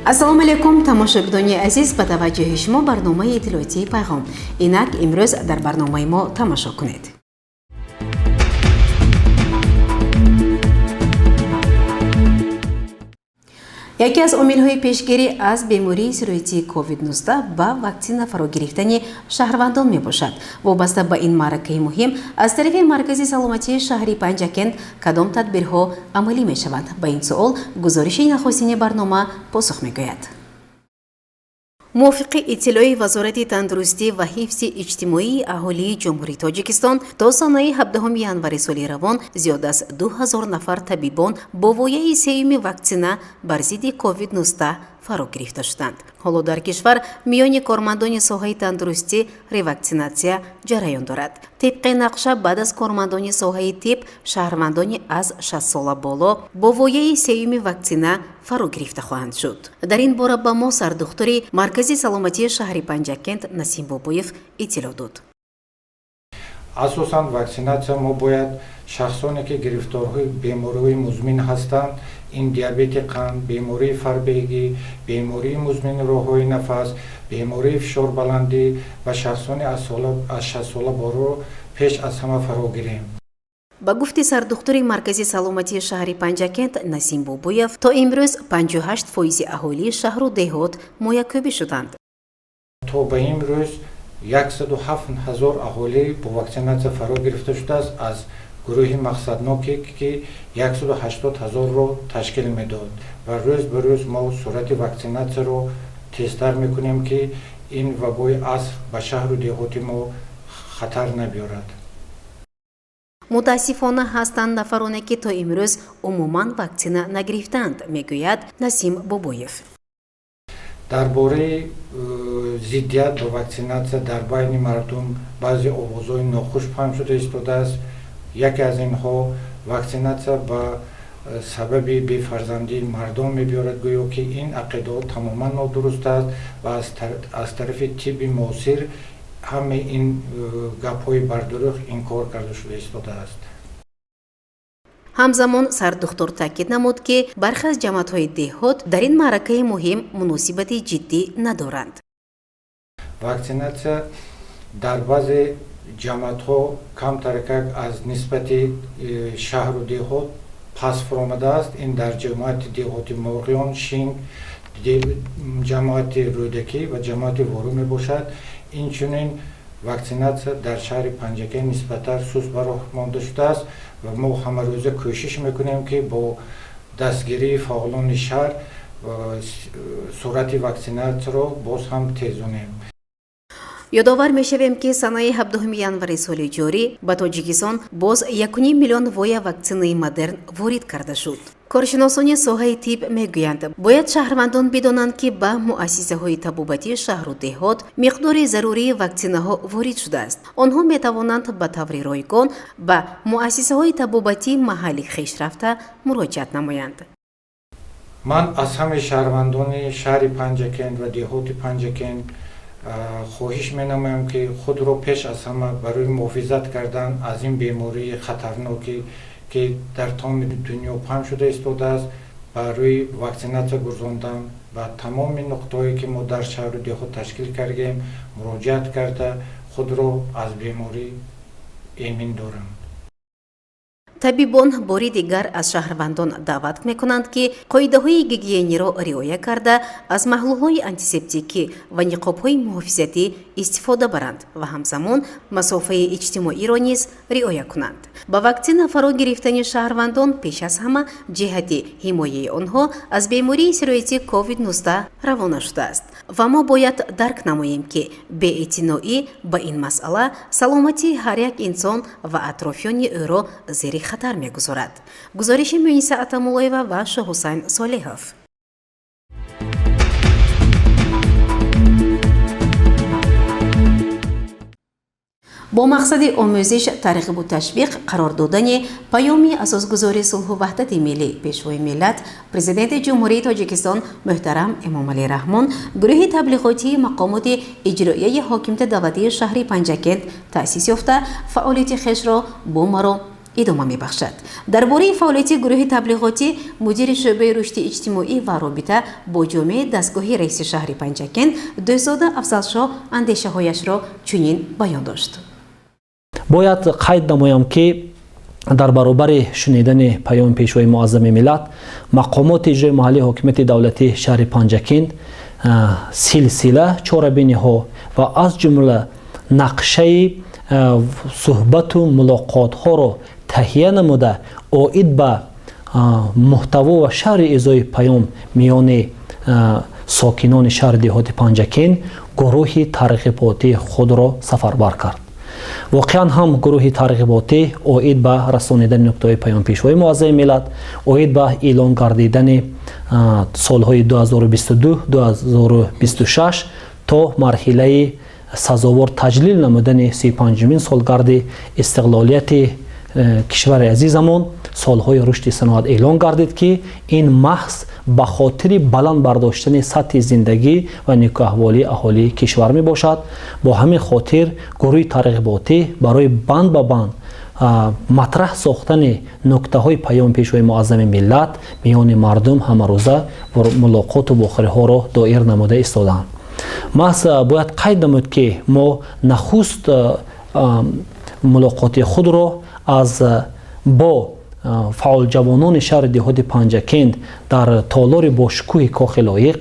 Ассалому алейкум, тамошобинони азиз, ба таваҷҷӯҳи шумо барномаи иттилоотии пайғом. Инак имрӯз дар барномаи мо тамошо кунед. яке аз омилҳои пешгирӣ аз бемории сироятии COVID-19 ба ваксина фаро гирифтани шаҳрвандон мебошад. Вобаста ба ин маъракаи муҳим аз тарафи Маркази саломатии шаҳри Панҷакент кадом тадбирҳо амалӣ мешаванд? Ба ин суол гузориши нахустини барнома посух мегӯяд. мувофиқи иттилои Вазорати тандурустӣ ва ҳифзи иҷтимоии аҳолии ҷумҳурии Тоҷикистон то санаи 17 январи соли равон зиёда аз 2000 нафар табибон бо вояи сеюми ваксина бар зидди COVID-19 фаро гирифта шуданд. ҳоло дар кишвар миёни кормандони соҳаи тандурустӣ реваксинатсия ҷараён дорад. тибқи нақша баъд аз кормандони соҳаи тиб шаҳрвандони аз 60 сола боло бо вояи сеюми ваксина фаро гирифта хоҳанд шуд. дар ин бора ба мо сардухтури Маркази саломатии шаҳри Панҷакент Насим Бобоев иттилоъ дод. асосан ваксинация мо бояд шахсоне ки гирифторҳои бемориҳои музмин ҳастанд, ин диабети қанд, бемории фарбегӣ, бемории музмини роҳҳои нафас, бемории фишорбаландӣ ва шахсони аз 60 сола боло пеш аз ҳама фаро гирем. ба гуфти сардухтури Маркази саломатии шаҳри Панҷакент Насим Бобоев то имрӯз 58% аҳолии шаҳру деҳот моякӯбӣ шуданд. то ба имрӯз 107 000 аҳолӣ бо ваксинация фаро гирифта шудааст аз гурӯҳи мақсадноке ки 180 000-ро ташкил медод ва рӯз ба рӯз мо суръати ваксинатсияро тезтар мекунем ки ин вабои аср ба шаҳру деҳоти мо хатар набиёрад. мутаассифона ҳастанд нафароне ки то имрӯз умуман ваксина нагирифтанд, мегӯяд Насим Бобоев. дар бораи зиддият ба ваксинация дар байни мардум баъзе овозҳои нохуш паҳн шуда истодааст. яке аз инҳо ваксинация ба сабаби бефарзандии мардон мебиёрад, гӯё ки ин ақидаот тамоман нодуруст аст ва аз тарафи тибби муосир ҳамаи ин гапҳои бардурух инкор карда шуда истодааст. ҳамзамон сардухтур таъкид намуд ки бархе аз ҷамъиятҳои деҳот дар ин маъракаи муҳим муносибати ҷиддӣ надоранд. ваксинация дар баъзе ҷамъиятҳо камтаракак аз нисбати шаҳру деҳот паст фуромадааст. ин дар ҷамъияти деҳоти Моғиён, Шинг, ҷамъияти Рӯдакӣ ва ҷамъияти Вору мебошад. инчунин ваксинация дар шаҳри Панҷакент нисбатан суст бароҳ монда шудааст ва мо ҳамарӯза кӯшиш мекунем ки бо дастгирии фаъолони шаҳр суръати ваксинатсияро боз ҳам тезонем. ёдовар мешавем ки санаи 17 январи соли ҷорӣ ба Тоҷикистон боз 1,5 миллион воя ваксинаи модерн ворид карда шуд. коршиносони соҳаи тиб мегӯянд, бояд шаҳрвандон бидонанд ки ба муассисаҳои табобатии шаҳру деҳот миқдори зарурии ваксинаҳо ворид шудааст. онҳо метавонанд ба таври ройгон ба муассисаҳои табобатии маҳалли хеш рафта муроҷиат намоянд. ман аз ҳамаи шаҳрвандони шаҳри Панҷакент ва деҳоти Панҷакент хоҳиш менамоям ки худро пеш аз ҳама барои муҳофизат кардан аз ин бемории хатарноке ки дар тамоми дунё паҳн шуда истодааст барои ваксинация гузорондан ба тамоми нуқтаҳое ки мо дар шаҳру деҳот ташкил кардем муроҷиат карда худро аз беморӣ эмин дорам. табибон бори дигар аз шаҳрвандон даъват мекунанд ки қоидаҳои гигиениро риоя карда аз маҳлулҳои антисептикӣ ва ниқобҳои муҳофизатӣ истифода баранд ва ҳамзамон масофаи иҷтимоиро низ риоя кунанд. ба ваксина фаро гирифтани шаҳрвандон пеш аз ҳама ҷиҳати ҳимояи онҳо аз бемории сироятии COVID-19 равона шудааст ва мо бояд дарк намоем ки беэътиноӣ ба ин масъала саломатии ҳар як инсон ва атрофиёни ӯро зери хатар мегузорад. гузориши Муниса Атамуллоева ва Шоҳусайн Солеҳов. бо мақсади омӯзиш, тарғибу ташвиқ қарор додани паёми асосгузори сулҳу ваҳдати миллӣ пешвои миллат президенти ҷумҳурии Тоҷикистон муҳтарам Эмомалӣ Раҳмон гурӯҳи таблиғотии мақомоти иҷроияи ҳокимияти давлатии шаҳри Панҷакент таъсис ёфта фаъолияти хешро бо маро идома мебахшад. Дар бораи фаъолияти гурӯҳи таблиғотӣ мудири шӯъбаи рушди иҷтимоӣ ва робита бо ҷомеаи дастгоҳи раиси шаҳри Панҷакент Дӯзода Афзалшоҳ андешаҳояшро чунин баён дошт. бояд қайд намоям ки дар баробари шунидани паёми пешвои муаззами миллат мақомоти иҷрои маҳаллии ҳокимияти давлатии шаҳри Панҷакент силсила чорабиниҳо ва аз ҷумла нақшаи суҳбату мулоқотҳоро таҳия намуда оид ба муҳтаво ва шаҳри изои паём миёни сокинони шаҳри деҳоти Панҷакент гурӯҳи тарғиботии худро сафарбар кард. воқеан ҳам гурӯҳи тарғиботӣ оид ба расонидани нуктаҳои паёмпешвои муаззами миллат, оид ба эълон гардидани солҳои 2022-2026 то марҳилаи сазовор таҷлил намудани 35-мин солгарди истиқлолияти кишвари азизамон, солҳои рушди саноат эълон гардид ки ин маҳз ба хотири баланд бардоштани сатҳи зиндагӣ ва никӯҳаҳволии аҳолии кишвар мебошад. бо ҳамин хотир гурӯҳи тарғиботӣ барои банд ба банд матраҳ сохтани нуктаҳои паёмпешвои муаззами миллат миёни мардум ҳамарӯза мулоқоту вохӯриҳоро доир намуда истодаанд. маҳз бояд қайд намуд ки мо нахуст мулоқоти худро аз бо фаъолҷавонони шаҳри деҳоти Панҷакент дар толори бошукӯҳи кохи лоиқ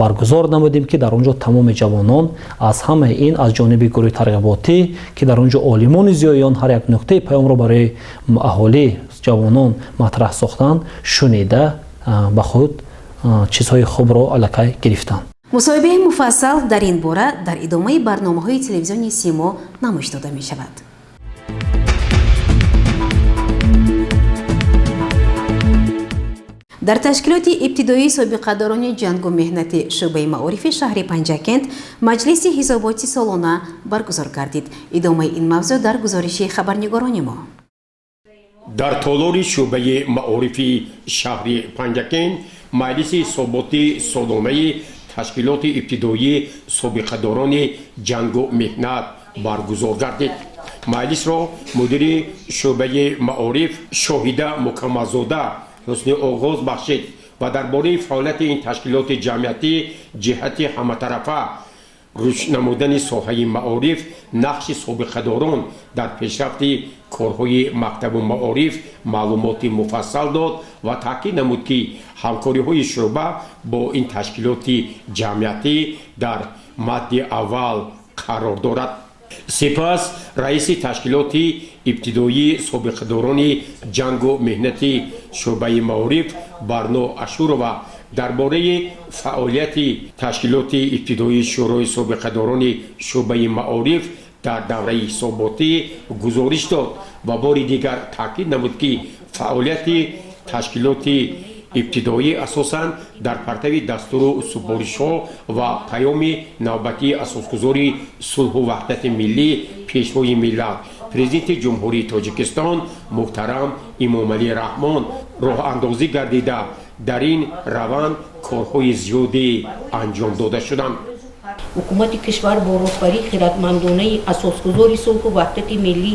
баргузор намудем ки дар онҷо тамоми ҷавонон аз ҳамаи ин аз ҷониби гурӯҳи тарғиботӣ ки дар онҷо олимони зиёён ҳар як нуктаи паёмро барои аҳолии ҷавонон матраҳ сохтанд, шунида ба худ чизҳои хубро аллакай гирифтанд. мусоҳибаи муфассал дар ин бора дар идомаи барномаҳои телевизиони Симо намоиш дода мешавад. дар ташкилоти ибтидоии собиқадорони ҷангу меҳнати шӯъбаи маорифи шаҳри Панҷакент маҷлиси ҳисоботи солона баргузор гардид. идомаи ин мавзӯъ дар гузориши хабарнигорони мо. дар толори шӯъбаи маорифи шаҳри Панҷакент маҷлиси ҳисоботи солонаи ташкилоти ибтидоии собиқадорони ҷангу меҳнат баргузор гардид. маҷлисро мудири шӯъбаи маориф Шоҳида Мукаммалзода ҳусни оғоз бахшид ва дар бораи фаъолияти ин ташкилоти ҷамъиятӣ ҷиҳати ҳаматарафа рушд намудани соҳаи маориф, нақши собиқадорон дар пешрафти корҳои мактабу маориф маълумоти муфассал дод ва таъкид намуд ки ҳамкориҳои шӯъба бо ин ташкилоти ҷамъиятӣ дар мадди аввал қарор дорад. сипас раиси ташкилоти ибтидоии собиқадорони ҷангу меҳнати шӯъбаи маориф Барно Ашурова дар бораи фаъолияти ташкилоти ибтидоии шӯрои собиқадорони шӯъбаи маориф дар давраи ҳисоботӣ гузориш дод ва бори дигар таъкид намуд ки фаъолияти ташкилоти ибтидоӣ асосан дар партави дастуру супоришҳо ва паёми навбатии асосгузори сулҳу ваҳдати миллӣ пешвои миллат президенти ҷумҳурии Тоҷикистон муҳтарам Имомалӣ Раҳмон роҳандозӣ гардида дар ин раванд корҳои зиёде анҷом дода шуданд. ҳукумати кишвар бо роҳбарии хиратмандонаи асосгузори сулҳу ваҳдати миллӣ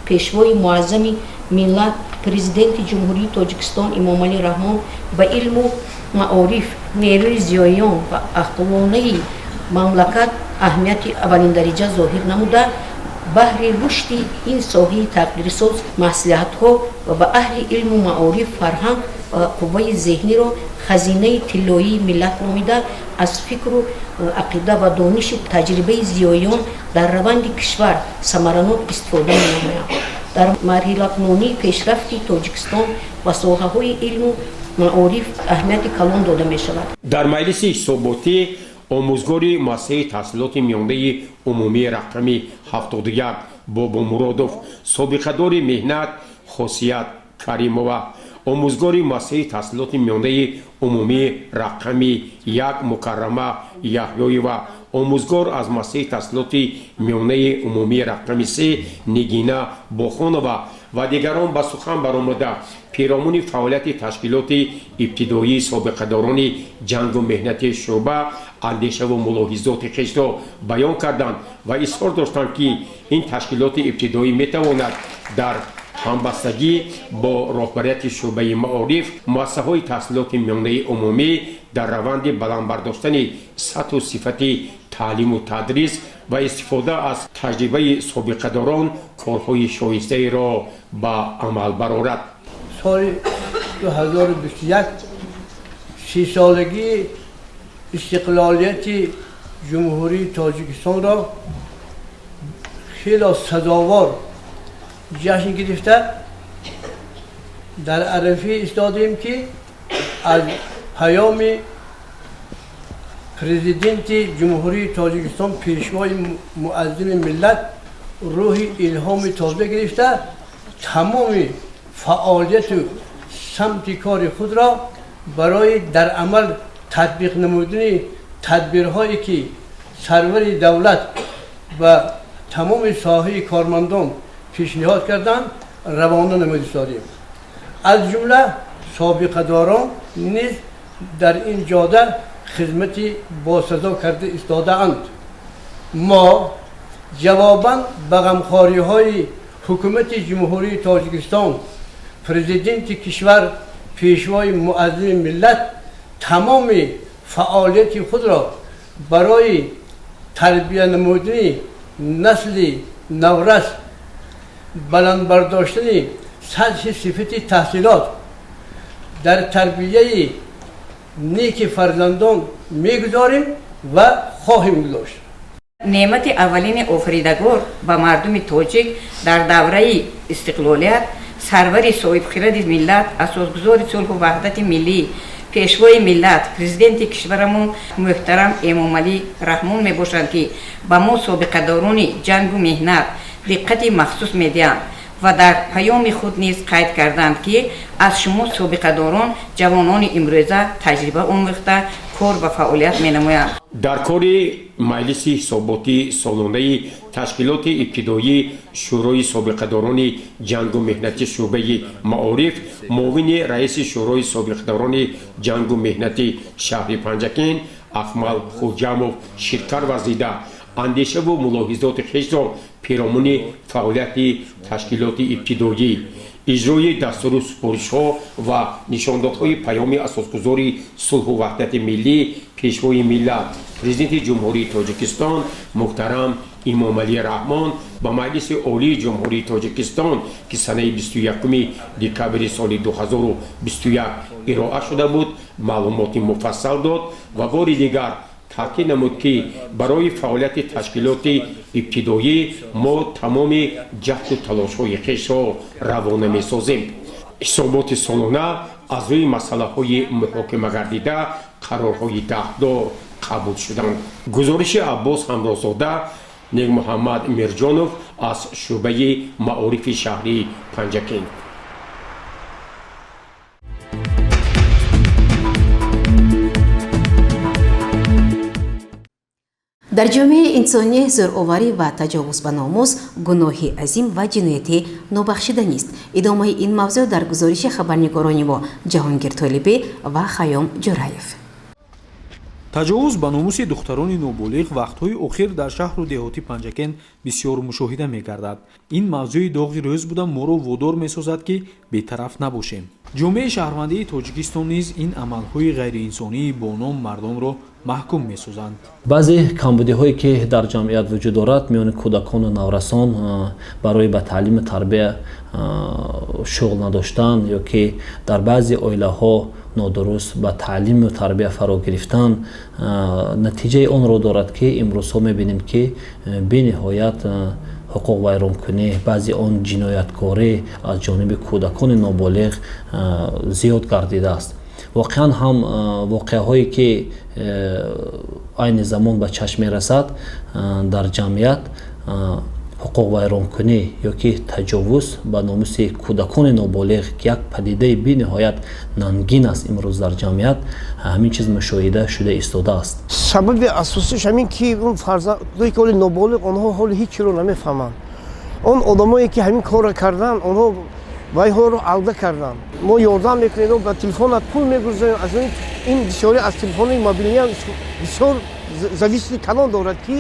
пешвои муаззами миллат президенти ҷумҳурии Тоҷикистон Имомалӣ Раҳмон ба илму маориф, нерӯи зиёён ва ахлоқии мамлакат аҳамияти аввалиндараҷа зоҳир намуда баҳри рушди ин соҳаи тағйирсоз маслиҳатҳо ва ба аҳли илму маориф, фарҳанг ва қувваи зеҳниро хазинаи тиллоии миллат номида аз фикру ақида ва дониши таҷрибаи зиёён дар раванди кишвар самаранок истифода менамоянд. дар марҳилакунонии пешрафти Тоҷикистон ва соҳаҳои илму маориф аҳамияти калон дода мешавад. дар маҷлиси ҳисоботӣ омӯзгори муассисаи таҳсилоти миёнаи умумии рақами 71 Бобомуродов, собиқадори меҳнат Хосият Каримова, омӯзгори муассисаи таҳсилоти миёнаи умумии рақами 1 Мукаррама Яҳёева, омӯзгор аз муассисаи таҳсилоти миёнаи умумии рақами 3 Нигина Бохонова ва дигарон ба сухан баромада пиромони фаъолияти ташкилоти ибтидоии собиқадорони ҷангу меҳнати шӯъба андешаву мулоҳизоти хешро баён карданд ва изҳор доштанд ки ин ташкилоти ибтидоӣ метавонад дар ҳамбастагӣ бо роҳбарияти шӯъбаи маориф муассисаҳои таҳсилоти миёнаи умумӣ дар раванди баландбардоштани сатҳу сифати таълиму тадрис ва истифода аз таҷрибаи собиқадорон корҳои шоистаеро ба амал барорад. соли 2021 30-солагии истиқлолияти ҷумҳурии Тоҷикистонро хело сазовор ҷашн гирифта дар арафӣ истодем ки аз паёми президенти ҷумҳурии Тоҷикистон пешвои муаззими миллат рӯҳи илҳоми тоза гирифта тамоми фаъолияту самти кори худро барои дар амал татбиқ намудани тадбирҳое ки сарвари давлат ва тамоми соҳаи кормандон пешниҳод карданд равона намуд истодем. аз ҷумла собиқадорон низ дар ин ҷода хизмати босазо карда истодаанд. мо ҷавобан ба ғамхориҳои ҳукумати ҷумҳурии Тоҷикистон, президенти кишвар, пешвои муаззими миллат тамоми фаъолияти худро барои тарбия намудани насли наврас, баландбардоштани сатҳи сифати таҳсилот дар тарбияи неки фарзандон мегузорем ва хоҳем гузошт. неъмати аввалини офридагор ба мардуми тоҷик дар давраи истиқлолият сарвари соҳибхиради миллат, асосгузори сулҳу ваҳдати миллӣ, пешвои миллат, президенти кишварамон муҳтарам Эмомалӣ Раҳмон мебошанд ки ба мо собиқадорони ҷангу меҳнат диққати махсус медиҳанд ва дар паёми худ низ қайд карданд ки аз шумо собиқадорон ҷавонони имрӯза таҷриба омӯхта кор ва фаъолият менамоянд. дар кори маҷлиси ҳисоботи солонаи ташкилоти ибтидоии шӯрои собиқадорони ҷангу меҳнати шӯъбаи маориф, муовини раиси шӯрои собиқадорони ҷангу меҳнати шаҳри Панҷакен Ахмал Хуҷамов ширкар варзида андешаву мулоҳизоти хешро пиромони фаъолияти ташкилоти ибтидоӣ, иҷрои дастуру супоришҳо ва нишондодҳои паёми асосгузори сулҳу ваҳдати миллӣ, пешвои миллат, президенти ҷумҳурии Тоҷикистон муҳтарам Эмомалӣ Раҳмон ба Маҷлиси Олии ҷумҳурии Тоҷикистон ки санаи 21 декабри соли 2021 ироа шуда буд, маълумоти муфассал дод ва бори дигар таъкид намуд ки барои фаъолияти ташкилоти ибтидоӣ мо тамоми ҷаҳду талошҳои хешро равона месозем. ҳисоботи солона аз рӯи масъалаҳои муҳокимагардида қарорҳои даҳдор қабул шуданд. гузориши Аббос Ҳамрозода, Нег Муҳаммад Мирҷонов аз шӯъбаи маорифи шаҳри Панҷакен. дар ҷомеаи инсонӣ зӯроварӣ ва таҷовуз ба номус гуноҳи азим ва ҷиноятӣ нобахшида нест. идомаи ин мавзӯъ дар гузориши хабарнигорони мо Ҷаҳонгир Толибӣ ва Хаём Ҷураев. таҷовуз ба номуси духтарони ноболиғ вақтҳои охир дар шаҳру деҳоти Панҷакен бисёр мушоҳида мегардад. ин мавзӯи доғи рӯз буда моро водор месозад ки бетараф набошем. ҷомеаи шаҳрвандии Тоҷикистон низ ин амалҳои ғайриинсонии бо ном мардонро маҳкум месозанд. баъзе камбудиҳое ки дар ҷамъият вуҷуд дорад миёни кӯдакону наврасон барои ба таълиму тарбия шуғл надоштан ё ки дар баъзе оилаҳо нодуруст ба таълиму тарбия фаро гирифтан натиҷаи онро дорад ки имрӯзҳо мебинем ки бениҳоят ҳуқуқ вайронкунӣ, баъзе он ҷинояткорӣ аз ҷониби кӯдакони ноболиғ зиёд гардидааст. воқеан ҳам воқеаҳое ки айни замон ба чашм мерасад дар ҷамъият ҳуқуқ вайронкунӣ ё ки таҷовуз ба номуси кӯдакони ноболиғ ки як падидаи бениҳоят нангин аст имрӯз дар ҷамъият, ҳамин чиз мушоҳида шуда истодааст. сабаби асосиш ҳамин ки он фарзандои ки ноболиғ онҳо ҳоли ҳечиро намефаҳманд. он одамое ки ҳамин корро карданд, онҳо вайҳоро алда карданд. мо ёрдам мекунем, ба телефонат пул мегузорем, аз ин бисёре аз телефонои мобилиям бисёр зависӣ калон дорад ки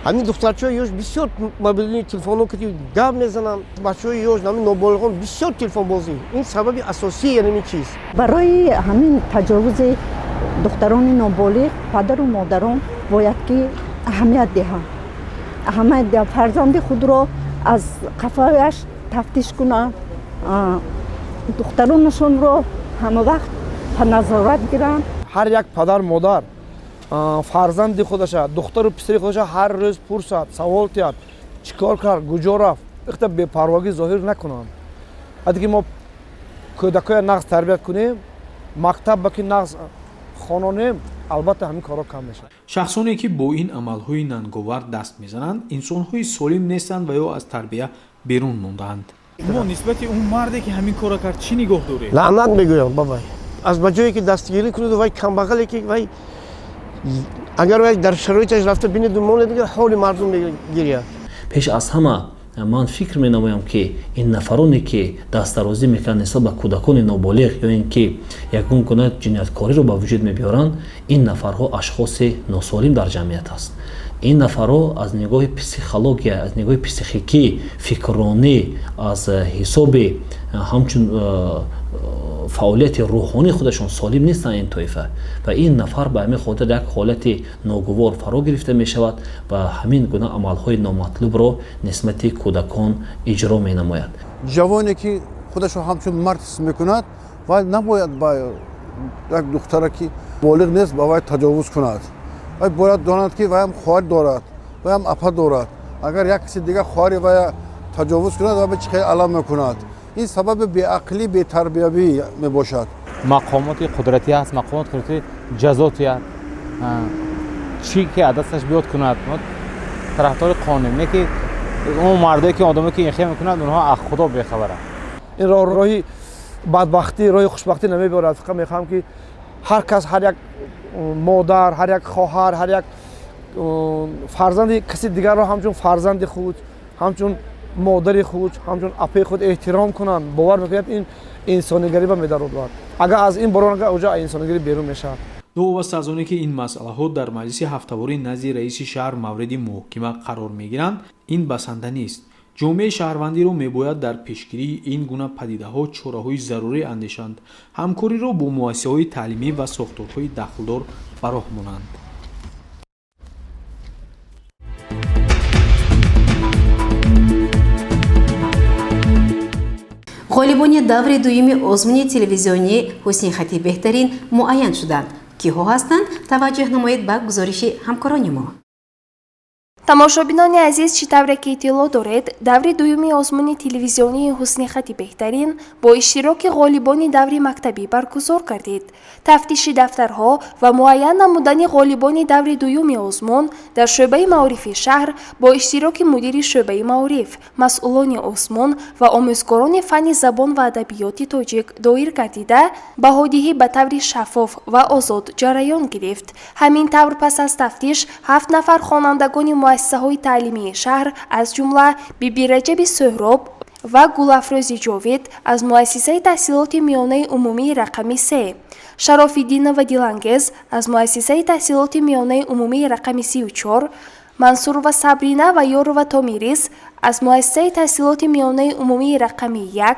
همین دخترچه‌های یوش بسیار مبلغ تلفن‌ها که گپ میزنن بچه‌های یوش همین نابالغان بسیار تلفن بازی این سبب اساسی یعنی این چیز برای همین تجاوز دختران نابالغ پدر و مادران باید که اهمیت دهند اهمیت ده فرزند خود را از قفایش تفتیش کنند دخترانشون را همه وقت به نظارت گیرند هر یک پدر مادر فرزند خودش دختر و پسر خودش هر روز پرسد سوال کرد چیکار کرد کجا رفت وقتی بی پرواگی ظاهر نکنند اگه ما کودکای نقص تربیت کنیم مکتب که نقص خانانیم البته همین کارا کم میشه شخصانی که با این عملهای ننگاور دست میزنند انسانهای سالم نیستند و یا از تربیت بیرون موندند. ما نسبت اون مردی که همین کارا کرد چی نگاه داری؟ لعنت میگویم بابا از بجایی که دستگیری کنید و وای کمبغلی که وای اگر وای در شرایطش رفته بینید مون دیگه حال مردم میگیره. پیش از همه من فکر می‌نمایم که این نفرانی که دست درازی میکنند نسبت به کودکان نابالغ یا اینکه یگون گونه جنایتکاری رو به وجود میبیارند این نفرها اشخاص ناسالم در جمعیت است. این نفرها از نگاه پسیخولوژی از نگاه پسیخیکی فکرانی از حساب همچون فعالیت روحانی خودشون سالم نیستن این طایفه و این نفر به همین خاطر یک حالت ناگوار فرا گرفته می شود و همین گونه عملهای نامطلوب رو نسبت کودکان اجرا می نماید. جوانی که خودش رو همچون مرد حس میکند و نباید با یک دختر که بالغ نیست با وی تجاوز کند و باید داند که وی هم خواهر دارد وی هم اپا دارد اگر یک کسی دیگه خواهر وی تجاوز کند و به چه علم میکند این سبب بی‌عقلی بی‌تربیتی میباشد. مقامات قدرتی هست مقامات قدرتی جزاتی هست چی که دستش بیاد کند ما طرفدار قانون نه که اون مردایی که آدمی که این خیلی میکنند اونها از خدا بی‌خبرند. این راهی بدبختی راه خوشبختی نمیبرد فقط میخوام که هر کس هر یک مادر هر یک خواهر هر یک فرزند کسی دیگر را همچون فرزند خود همچون مادر خود همچون اپی خود احترام کنند باور میکنید این انسانیگری به میدارد اگر از این برون اوجا انسانیگری بیرون میشه. نوبت از آنی که این مسئله ها در مجلس هفته‌واری نزد رئیس شهر مورد محاکمه قرار میگیرند این بسنده نیست. جامعه شهروندی رو میباید در پیشگیری این گونه پدیده ها چاره‌های ضروری اندیشند همکاری رو با مؤسسه‌های تعلیمی و ساختارهای دخلدار براه مانند. غالبانی دور دویم آزمون تلویزیونی حسین خطی بهترین معین شدند. کیها هستند؟ توجه نمایید به گزارش همکاران ما. тамошобинони азиз чӣ тавре ки иттилоъ доред даври дуюми озмуни телевизионии ҳусни хати беҳтарин бо иштироки ғолибони даври мактабӣ баргузор гардид тафтиши дафтарҳо ва муайян намудани ғолибони даври дуюми озмун дар шӯъбаи маорифи шаҳр бо иштироки мудири шӯъбаи маориф масъулони озмун ва омӯзгорони фанни забон ва адабиёти тоҷик доир гардида баҳодиҳӣ ба таври шаффоф ва озод ҷараён гирифт ҳамин тавр пас аз тафтиш 7 нафар хонандагони муассисаҳои таълимии шаҳр аз ҷумла биби раҷаби сӯҳроб ва гулафрӯзи ҷовид аз муассисаи таҳсилоти миёнаи умумии рақами 3 шарофиддинова дилангез аз муассисаи таҳсилоти миёнаи умумии рақами 34 мансурова сабрина ва ёрова томирис аз муассисаи таҳсилоти миёнаи умумии рақами 1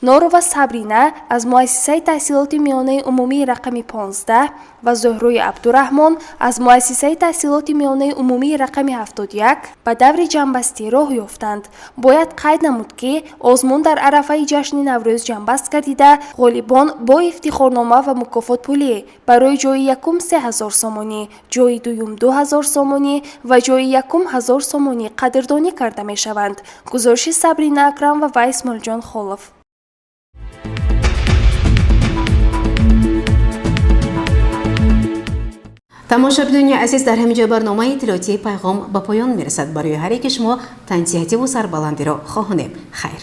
норова сабрина аз муассисаи таҳсилоти миёнаи умумии рақами 15 ва зӯҳрӯи абдураҳмон аз муассисаи таҳсилоти миёнаи умумии рақами 71 ба даври ҷанбастӣ роҳ ёфтанд. бояд қайд намуд ки озмун дар арафаи ҷашни наврӯз ҷанбаст гардида ғолибон бо ифтихорнома ва мукофот пулӣ барои ҷои якум 3000 сомонӣ ҷои дуюм 2000 сомонӣ ва ҷои якум 1000 сомонӣ қадрдонӣ карда мешаванд. гузориши сабрина акрам ва вайс мулҷон холов. тамошобинони азиз дар ҳамин ҷо барномаи иттилоотии пайғом ба поён мерасад. барои ҳар яки шумо тансиҳативу сарбаландиро хоҳонем. хайр.